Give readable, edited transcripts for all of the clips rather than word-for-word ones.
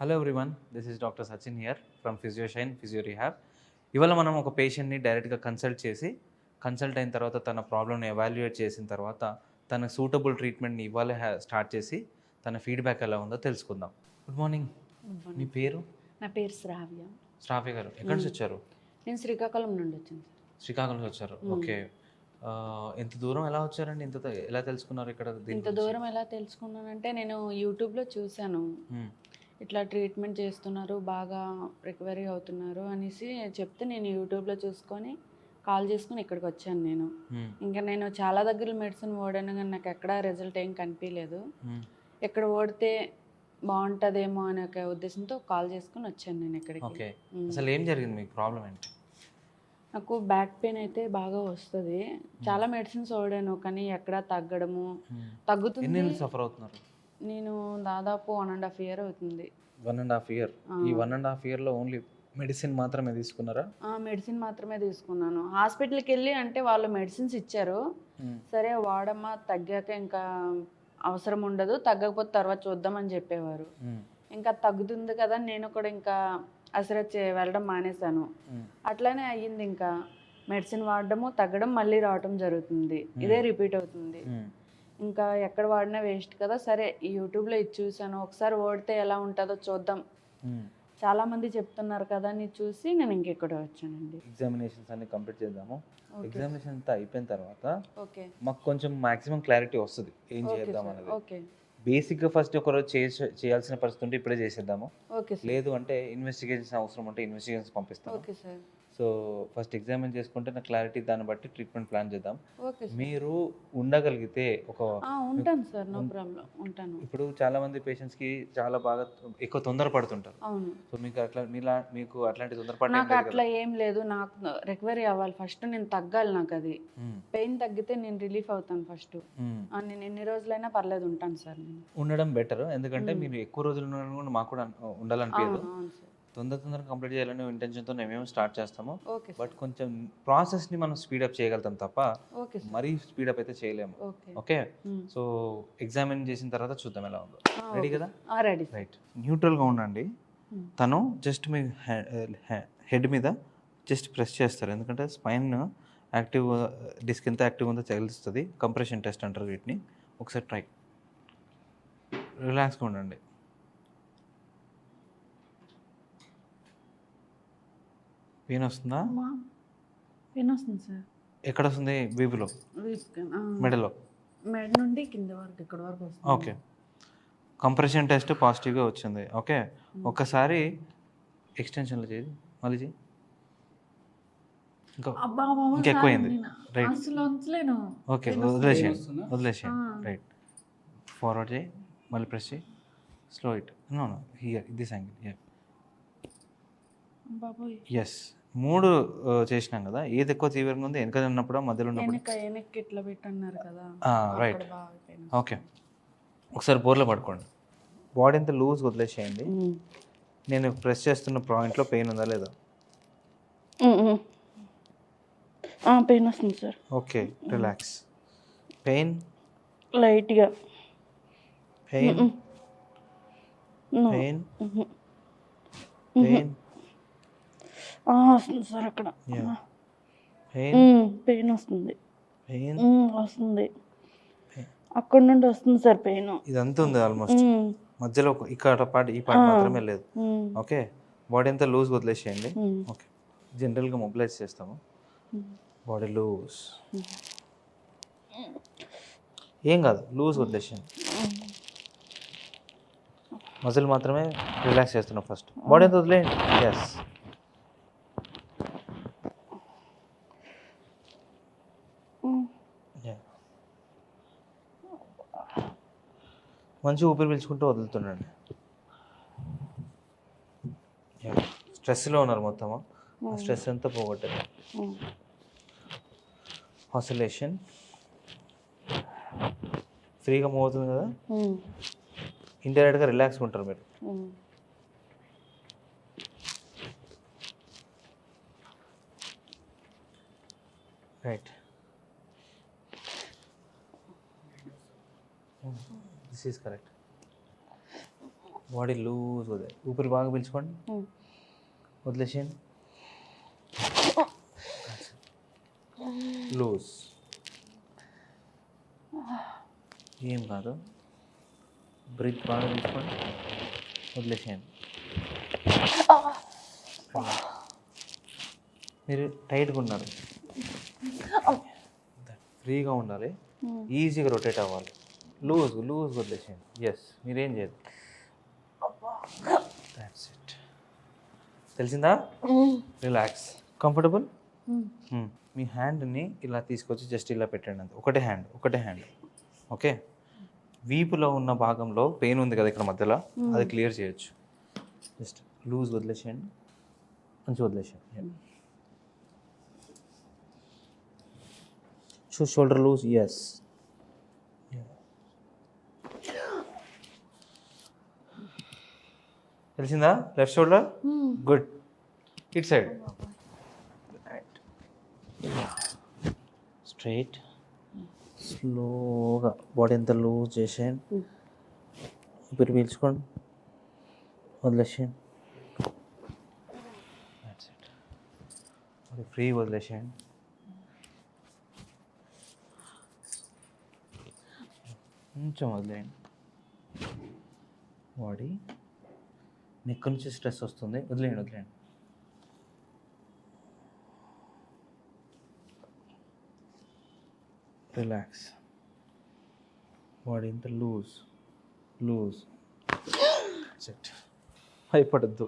Hello everyone, this is doctor Sachin here from Physioshine physio rehab. ఇవాళ మనం ఒక పేషెంట్ని డైరెక్ట్గా కన్సల్ట్ అయిన తర్వాత తన ప్రాబ్లమ్ని ఎవాల్యుయేట్ చేసిన తర్వాత తన సూటబుల్ ట్రీట్మెంట్ని ఇవ్వాలి స్టార్ట్ చేసి తన ఫీడ్బ్యాక్ ఎలా ఉందో తెలుసుకుందాం. Good morning. మీ పేరు? నా పేరు శ్రావ్య. శ్రావ్య గారు ఎక్కడి నుంచి వచ్చారు? నేను శ్రీకాకుళం నుండి వచ్చాను. శ్రీకాకుళం నుంచి వచ్చారు. ఓకే. ఇంత దూరం ఎలా వచ్చారండి? ఎలా తెలుసుకున్నారు ఇక్కడ? ఇంత దూరం ఎలా తెలుసుకున్నానంటే నేను యూట్యూబ్లో చూశాను, ఇట్లా ట్రీట్మెంట్ చేస్తున్నారు, బాగా రికవరీ అవుతున్నారు అనేసి చెప్తే నేను యూట్యూబ్లో చూసుకొని కాల్ చేసుకుని ఇక్కడికి వచ్చాను. ఇంకా నేను చాలా దగ్గర మెడిసిన్ వాడాను కానీ నాకు ఎక్కడా రిజల్ట్ ఏం కనిపించలేదు. ఎక్కడ ఓడితే బాగుంటుందేమో అనే ఒక ఉద్దేశంతో కాల్ చేసుకుని వచ్చాను నేను ఇక్కడికి. అసలు ఏం జరిగింది? మీకు ప్రాబ్లం ఏంటి? నాకు బ్యాక్ పెయిన్ అయితే బాగా వస్తుంది. చాలా మెడిసిన్స్ వాడాను కానీ ఎక్కడా తగ్గుతుంది. ఎన్ని నెలలు సఫర్ అవుతున్నారు? నేను దాదాపు 1.5 year అవుతుంది. 1.5 year. ఈ 1.5 yearలో ఓన్లీ మెడిసిన్ మాత్రమే తీసుకున్నారా? మెడిసిన్ మాత్రమే తీసుకున్నాను. హాస్పిటల్కి వెళ్ళి అంటే వాళ్ళు మెడిసిన్స్ ఇచ్చారు, సరే వాడమ్మా, తగ్గాక ఇంకా అవసరం ఉండదు, తగ్గకపోతే తర్వాత చూద్దామని చెప్పేవారు. ఇంకా తగ్గుతుంది కదా, నేను కూడా ఇంకా అసలు వెళ్ళడం మానేశాను. అట్లానే అయ్యింది. ఇంకా మెడిసిన్ వాడడము, తగ్గడం, మళ్ళీ రావడం జరుగుతుంది. ఇదే రిపీట్ అవుతుంది. ఇంకా ఎక్కడ వాడినా వేస్ట్ కదా, సరే ఈ యూట్యూబ్లో ఇది చూసాను, ఒకసారి ఓడితే ఎలా ఉంటుందో చూద్దాం, చాలా మంది చెప్తున్నారు కదా అని చూసి నేను ఇంకెక్కడ వచ్చానండి. ఎగ్జామినేషన్స్ అన్ని కంప్లీట్ చేద్దాము. ఎగ్జామినేషన్ అంతా అయిపోయిన తర్వాత మాకు కొంచెం మాక్సిమం క్లారిటీ వస్తుంది ఏం చేద్దాం అనేది. బేసిక్గా ఫస్ట్ ఒకరోజు చేయాల్సిన పరిస్థితి ఉంటే ఇప్పుడే చేసేద్దాము, లేదు అంటే ఇన్వెస్టిగేషన్స్ అవసరం ఉంటే ఇన్వెస్టిగేషన్స్ పంపిస్తాము. సో ఫస్ట్ ఎగ్జామిన్ చేసుకుంటే నా క్లారిటీ, దాన్ని బట్టి ట్రీట్మెంట్ ప్లాన్ చేద్దాం. మీరు ఉండగలిగితే ఉంటాను సార్, నో ప్రాబ్లం, ఉంటాను. ఇప్పుడు చాలా మంది పేషెంట్స్కి చాలా బాగా ఎక్కువ తొందరపడుతుంటారు. సో మీకు అట్లాంటి తొందరపడ నాకు అట్లా ఏం లేదు. నాకు రికవరీ అవ్వాలి ఫస్ట్, నేను తగ్గాలి. నాకు అది పెయిన్ తగ్గితే నేను రిలీఫ్ అవుతాను ఫస్ట్. నేను ఎన్ని రోజులైనా పర్లేదు, ఉంటాను సార్. నేను ఉండడం బెటర్, ఎందుకంటే మీరు ఎక్కువ రోజులు ఉండడం కూడా మాకు కూడా ఉండాలనిపించదు. తొందరగా కంప్లీట్ చేయాలనే ఇంటెన్షన్తో మేము స్టార్ట్ చేస్తాము. బట్ కొంచెం ప్రాసెస్ని మనం స్పీడప్ చేయగలుగుతాం తప్ప మరీ స్పీడప్ అయితే చేయలేము. ఓకే, సో ఎగ్జామిన్ చేసిన తర్వాత చూద్దాం ఎలా ఉందో. రెడీ కదా? రెడీ. రైట్, న్యూట్రల్గా ఉండండి. తను జస్ట్ మీ హెడ్ మీద జస్ట్ ప్రెస్ చేస్తారు, ఎందుకంటే స్పైన్ యాక్టివ్, డిస్క్ ఎంత యాక్టివ్ ఉందో తెలుస్తుంది. కంప్రెషన్ టెస్ట్ అంటారు వీటిని. ఒకసారి ట్రై, రిలాక్స్గా ఉండండి. పెయిన్ వస్తుందా? పెయిన్ వస్తుంది సార్. ఎక్కడ వస్తుంది? వీపులో, మెడలో, మెడ నుండి కింద వరకు, ఇక్కడ వరకు వస్తుంది. ఓకే, కంప్రెషన్ టెస్ట్ పాజిటివ్గా వచ్చింది. ఓకే, ఒక్కసారి ఎక్స్టెన్షన్లో చేయి, మళ్ళీ చేయి. ఇంకా ఎక్కువైంది. రైట్, ఓకే, వదిలేసేయండి. రైట్, ఫార్వర్డ్ చేయి, మళ్ళీ ప్రెస్ చేయి, slow it. No here, this angle here. Yes, 3 చేసినాం కదా. ఏది ఎక్కువ తీవ్రంగా ఉంది? వెనక ఉన్నప్పుడు, మధ్యలో ఉన్నప్పుడు? Right, okay. ఒకసారి బోర్లో పడుకోండి, బాడీ అంతా లూజ్ వదిలేసేయండి. నేను ప్రెస్ చేస్తున్న పాయింట్లో పెయిన్ ఉందా లేదా? పెయిన్ వస్తుంది సార్. Okay, relax. పెయిన్ లైట్గా, పెయిన్ పెయిన్ పెయిన్ వస్తుంది సార్. అక్కడ పెయిన్ వస్తుంది, వస్తుంది, అక్కడ నుండి వస్తుంది సార్ పెయిన్. ఇదంతా ఉంది ఆల్మోస్ట్, మధ్యలో ఇక్కడ పార్ట్, ఈ పార్ట్ మాత్రమే లేదు. ఓకే, బాడీ అంతా లూజ్ వదిలేసేయండి. ఓకే, జనరల్గా మొబిలైజ్ చేస్తాము. బాడీ లూజ్, ఏం కాదు, లూజ్ వదిలేసేయండి. మజిల్ మాత్రమే రిలాక్స్ చేస్తున్నాం ఫస్ట్. బాడీ అంతా వదిలేయండి. ఎస్, మంచి ఊపిరి పీల్చుకుంటూ వదులుతుండండి. స్ట్రెస్లో ఉన్నారు మొత్తము, ఆ స్ట్రెస్ అంతా పోగొట్టారు. ఆసిలేషన్, ఫ్రీగా మూవ్ అవుతుంది కదా, ఇండైరెక్ట్గా రిలాక్స్గా ఉంటారు మీరు. Right, this is correct. Body loose వదిలే, ఊపిరి బాగా పీల్చుకోండి, వదిలేసేయండి, లూజ్, ఏం కాదు, బ్రీత్ బాగా తీసుకోండి, వదిలేసేయండి. మీరు టైట్గా ఉన్నారు, ఫ్రీగా ఉండాలి, ఈజీగా రొటేట్ అవ్వాలి, లూజ్ లూజ్ వదిలేసేయండి. ఎస్, మీరేం చేయదు. That's it. తెలిసిందా? Relax, comfortable. మీ హ్యాండ్ని ఇలా తీసుకొచ్చి జస్ట్ ఇలా పెట్టండి అంతే, ఒకటే హ్యాండ్. ఓకే, వీపులో ఉన్న భాగంలో పెయిన్ ఉంది కదా ఇక్కడ మధ్యలో, అది క్లియర్ చేయొచ్చు. జస్ట్ లూజ్ వదిలేసేయండి, మంచిగా వదిలేసేయండి. Shoulder loose, yes. తెలిసిందా? Left shoulder, good. It side, straight, స్లోగా బాడీ అంతా లూజ్ చేసేయండి, ఊపిరి పీల్చుకోండి, వదిలేసేయండి. That's it. బాడీ ఫ్రీ వదిలేసేయండి. కొంచెం వదిలేయండి. బాడీ నెక్ నుంచి స్ట్రెస్ వస్తుంది, వదిలేయండి. రిలాక్స్, బాడీ ఇంత లూజ్. భయపడద్దు,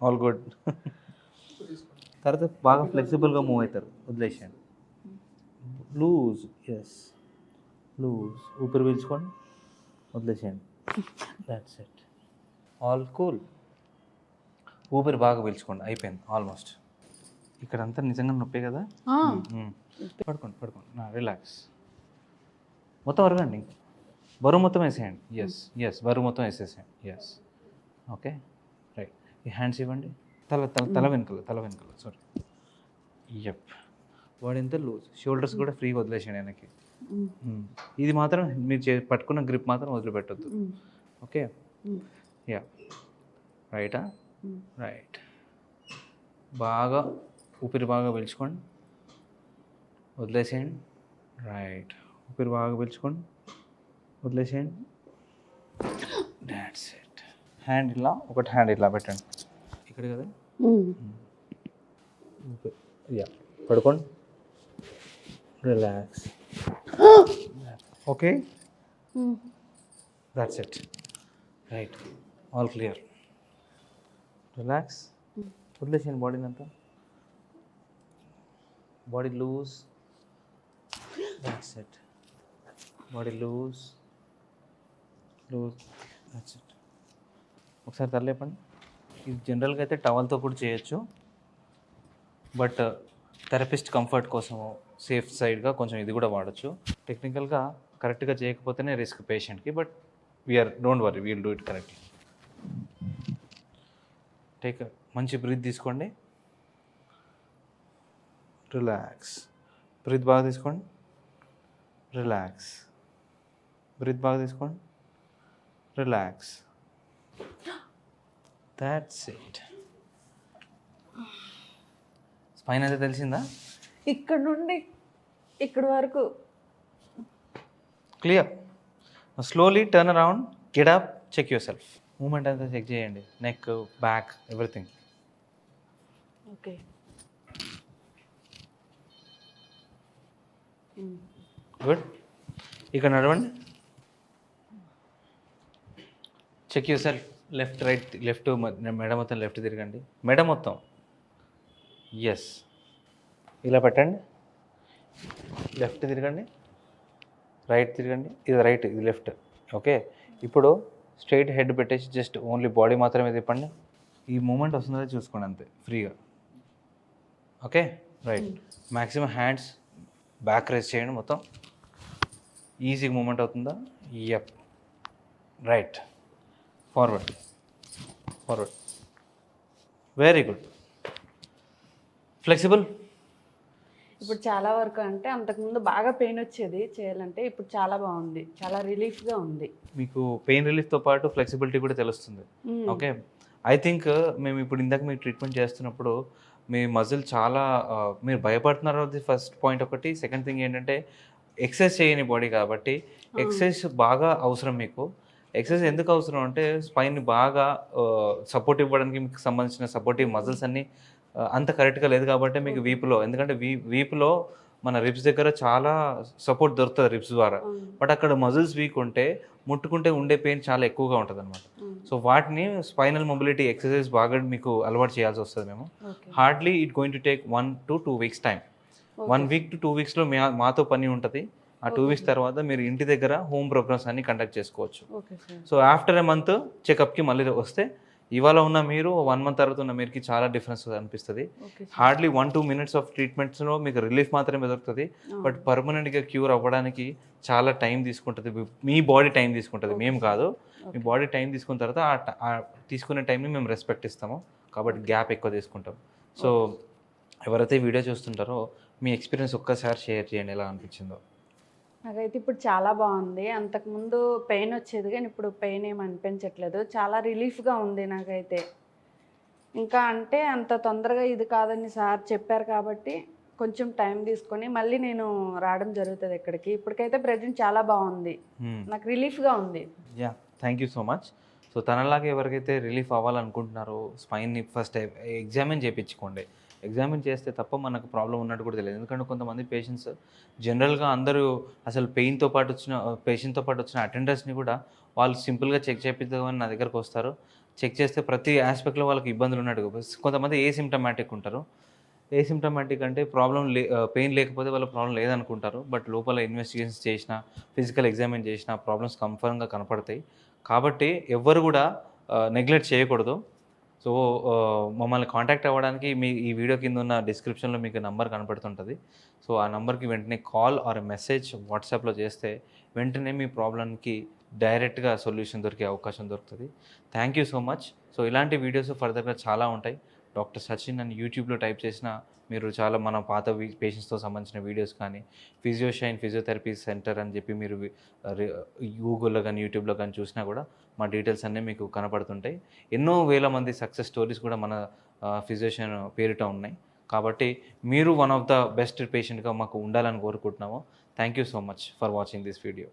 ఆల్ గుడ్. తర్వాత బాగా ఫ్లెక్సిబుల్గా మూవ్ అవుతారు, వదిలేసేయండి. లూజ్, ఎస్, లూజ్, ఊపిరి పీల్చుకోండి, వదిలేసేయండి. That's it, all cool. ఊపిరి బాగా పీల్చుకోండి, అయిపోయింది ఆల్మోస్ట్. ఇక్కడంతా నిజంగా నొప్పి కదా, పడుకోండి. రిలాక్స్, మొత్తం అరగండి, బరువు మొత్తం వేసేయండి. ఎస్, బరువు మొత్తం వేసేసేయండి. Yes, okay, right. ఈ హ్యాండ్స్ ఇవ్వండి, తల వెనకాల సారీ. యప్, బాడీ అంతా లూజ్, షోల్డర్స్ కూడా ఫ్రీగా వదిలేసేయండి వెనక్కి. ఇది మాత్రం మీరు పట్టుకున్న గ్రిప్ మాత్రం వదిలిపెట్టద్దు. ఓకే, యా, రైటా, రైట్. బాగా ఊపిరి బాగా పీల్చుకోండి, వదిలేసేయండి. రైట్, ఊపిరి బాగా పీల్చుకోండి, వదిలేసేయండి. That's it. హ్యాండ్ ఇలా, ఒకటి హ్యాండ్ ఇలా పెట్టండి ఇక్కడ కదా. యా, పడుకోండి, relax. Okay, that's it. Right, all clear. Relax, వదిలేసేయండి బాడీని అంతా, body loose. That's it. Body loose. That's it. ఒకసారి తరలేపండి. ఇది జనరల్గా అయితే టవల్తో కూడా చేయొచ్చు, బట్ థెరపిస్ట్ కంఫర్ట్ కోసం సేఫ్ సైడ్గా కొంచెం ఇది కూడా వాడచ్చు. టెక్నికల్గా కరెక్ట్గా చేయకపోతేనే రిస్క్ పేషెంట్కి, but don't worry, we'll do it correctly. Take మంచి బ్రీత్ తీసుకోండి, రిలాక్స్. బ్రీత్ బాగా తీసుకోండి, రిలాక్స్. బ్రీత్ బాగా తీసుకోండి, రిలాక్స్. That's it. స్పైన్ అయితే తెలిసిందా? ఇక్కడ నుండి ఇక్కడ వరకు clear. Slowly turn around, get up, check yourself. Movement అంతా చెక్ చేయండి, neck, back, everything. Okay, good. ఇక్కడ నడవండి, check your self. Left, right, left, మెడ మొత్తం లెఫ్ట్ తిరగండి, మెడ మొత్తం. ఎస్, ఇలా పెట్టండి, లెఫ్ట్ తిరగండి, రైట్ తిరగండి, ఇది రైట్, ఇది లెఫ్ట్. ఓకే, ఇప్పుడు స్ట్రైట్ హెడ్ పెట్టేసి జస్ట్ ఓన్లీ బాడీ మాత్రమే తిప్పండి. ఈ మూమెంట్ వస్తుందో చూసుకోండి అంతే, ఫ్రీగా. Okay, right. Maximum hands back raise చేయండి, మొత్తం ఈజీగా మూమెంట్ అవుతుందా? Yup, right, forward, very good. Flexible, ఇప్పుడు చాలా వరకు అంటే అంతకుముందు బాగా పెయిన్ వచ్చేది చేయాలంటే, ఇప్పుడు చాలా బాగుంది, చాలా రిలీఫ్గా ఉంది. మీకు పెయిన్ రిలీఫ్తో పాటు ఫ్లెక్సిబిలిటీ కూడా తెలుస్తుంది. ఓకే, ఐ థింక్ మేము ఇప్పుడు ఇందాక మీకు ట్రీట్మెంట్ చేస్తున్నప్పుడు మీ మజిల్ చాలా మీరు భయపడుతున్నారు, అది ఫస్ట్ పాయింట్ ఒకటి. సెకండ్ థింగ్ ఏంటంటే ఎక్సర్సైజ్ చేయని బాడీ కాబట్టి ఎక్సర్సైజ్ బాగా అవసరం మీకు. ఎక్సర్సైజ్ ఎందుకు అవసరం అంటే స్పైన్ బాగా సపోర్ట్ ఇవ్వడానికి మీకు సంబంధించిన సపోర్టివ్ మజిల్స్ అన్నీ అంత కరెక్ట్గా లేదు కాబట్టి మీకు వీపులో, ఎందుకంటే వీపులో మన రిబ్స్ దగ్గర చాలా సపోర్ట్ దొరుకుతుంది రిబ్స్ ద్వారా. బట్ అక్కడ మజిల్స్ వీక్ ఉంటే ముట్టుకుంటే ఉండే పెయిన్ చాలా ఎక్కువగా ఉంటుంది అనమాట. సో వాటిని స్పైనల్ మొబిలిటీ ఎక్సర్సైజ్ బాగా మీకు అలవాటు చేయాల్సి వస్తుంది మేము. Hardly it going to take 1 to 2 weeks time. 1 week to 2 weeksలో మాతో పని ఉంటుంది. ఆ 2 weeks తర్వాత మీరు ఇంటి దగ్గర హోమ్ ప్రోగ్రామ్స్ అన్ని కండక్ట్ చేసుకోవచ్చు. సో ఆఫ్టర్ ఎ మంత్ చెకప్కి మళ్ళీ వస్తే ఇవాళ ఉన్న మీరు 1 month తర్వాత ఉన్న మీరుకి చాలా డిఫరెన్స్ అనిపిస్తుంది. హార్డ్లీ 1-2 minutes ఆఫ్ ట్రీట్మెంట్స్లో మీకు రిలీఫ్ మాత్రమే దొరుకుతుంది. బట్ పర్మనెంట్గా క్యూర్ అవ్వడానికి చాలా టైం తీసుకుంటుంది. మీ బాడీ టైం తీసుకుంటుంది, మేము కాదు. మీ బాడీ టైం తీసుకున్న తర్వాత ఆ తీసుకునే టైంని మేము రెస్పెక్ట్ ఇస్తాము కాబట్టి గ్యాప్ ఎక్కువ తీసుకుంటాం. సో ఎవరైతే వీడియో చూస్తుంటారో మీ ఎక్స్పీరియన్స్ ఒక్కసారి షేర్ చేయండి, ఎలా అనిపించిందో. నాకైతే ఇప్పుడు చాలా బాగుంది. అంతకుముందు పెయిన్ వచ్చేది కానీ ఇప్పుడు పెయిన్ ఏమి అనిపించట్లేదు. చాలా రిలీఫ్గా ఉంది నాకైతే. ఇంకా అంటే అంత తొందరగా ఇది కాదని సార్ చెప్పారు కాబట్టి కొంచెం టైం తీసుకొని మళ్ళీ నేను రావడం జరుగుతుంది ఇక్కడికి. ఇప్పటికైతే ప్రెజెంట్ చాలా బాగుంది, నాకు రిలీఫ్గా ఉంది. Yeah, thank you so much. So తనలాగా ఎవరికైతే రిలీఫ్ అవ్వాలనుకుంటున్నారో స్పైన్ని ఫస్ట్ ఎగ్జామిన్ చేయించుకోండి. ఎగ్జామిన్ చేస్తే తప్ప మనకు ప్రాబ్లం ఉన్నట్టు కూడా తెలియదు. ఎందుకంటే కొంతమంది పేషెంట్స్ జనరల్గా అందరూ అసలు పేషెంట్తో పాటు వచ్చిన అటెండర్స్ని కూడా వాళ్ళు సింపుల్గా చెక్ చేపిద్దామని నా దగ్గరకు వస్తారు. చెక్ చేస్తే ప్రతి ఆస్పెక్ట్లో వాళ్ళకి ఇబ్బందులు ఉన్నట్టు. కొంతమంది ఏసిమ్టమాటిక్ ఉంటారు. ఏసిమ్టమాటిక్ అంటే పెయిన్ లేకపోతే వాళ్ళ ప్రాబ్లం లేదనుకుంటారు. బట్ లోపల ఇన్వెస్టిగేషన్స్ చేసినా, ఫిజికల్ ఎగ్జామిన్ చేసినా ప్రాబ్లమ్స్ కన్ఫర్మ్గా కనపడతాయి. కాబట్టి ఎవ్వరు కూడా నెగ్లెక్ట్ చేయకూడదు. సో మమ్మల్ని కాంటాక్ట్ అవ్వడానికి ఈ వీడియో కింద ఉన్న డిస్క్రిప్షన్లో మీకు నెంబర్ కనపడుతుంటుంది. సో ఆ నెంబర్కి వెంటనే కాల్ ఆర్ మెసేజ్ వాట్సాప్లో చేస్తే వెంటనే మీ ప్రాబ్లంకి డైరెక్ట్గా సొల్యూషన్ దొరికే అవకాశం దొరుకుతుంది. Thank you so much. So ఇలాంటి వీడియోస్ ఫర్దర్గా చాలా ఉంటాయి. డాక్టర్ సచిన్ అని యూట్యూబ్లో టైప్ చేసిన మీరు చాలా మన పాత పేషెంట్స్తో సంబంధించిన వీడియోస్ కానీ, ఫిజియోషైన్ ఫిజియోథెరపీ సెంటర్ అని చెప్పి మీరు గూగుల్లో కానీ యూట్యూబ్లో కానీ చూసినా కూడా మా డీటెయిల్స్ అన్నీ మీకు కనపడుతుంటాయి. ఎన్నో వేల మంది సక్సెస్ స్టోరీస్ కూడా మన ఫిజియోషైన్ పేరిట ఉన్నాయి. కాబట్టి మీరు వన్ ఆఫ్ ద బెస్ట్ పేషెంట్గా మాకు ఉండాలని కోరుకుంటున్నాము. Thank you so much for watching this video.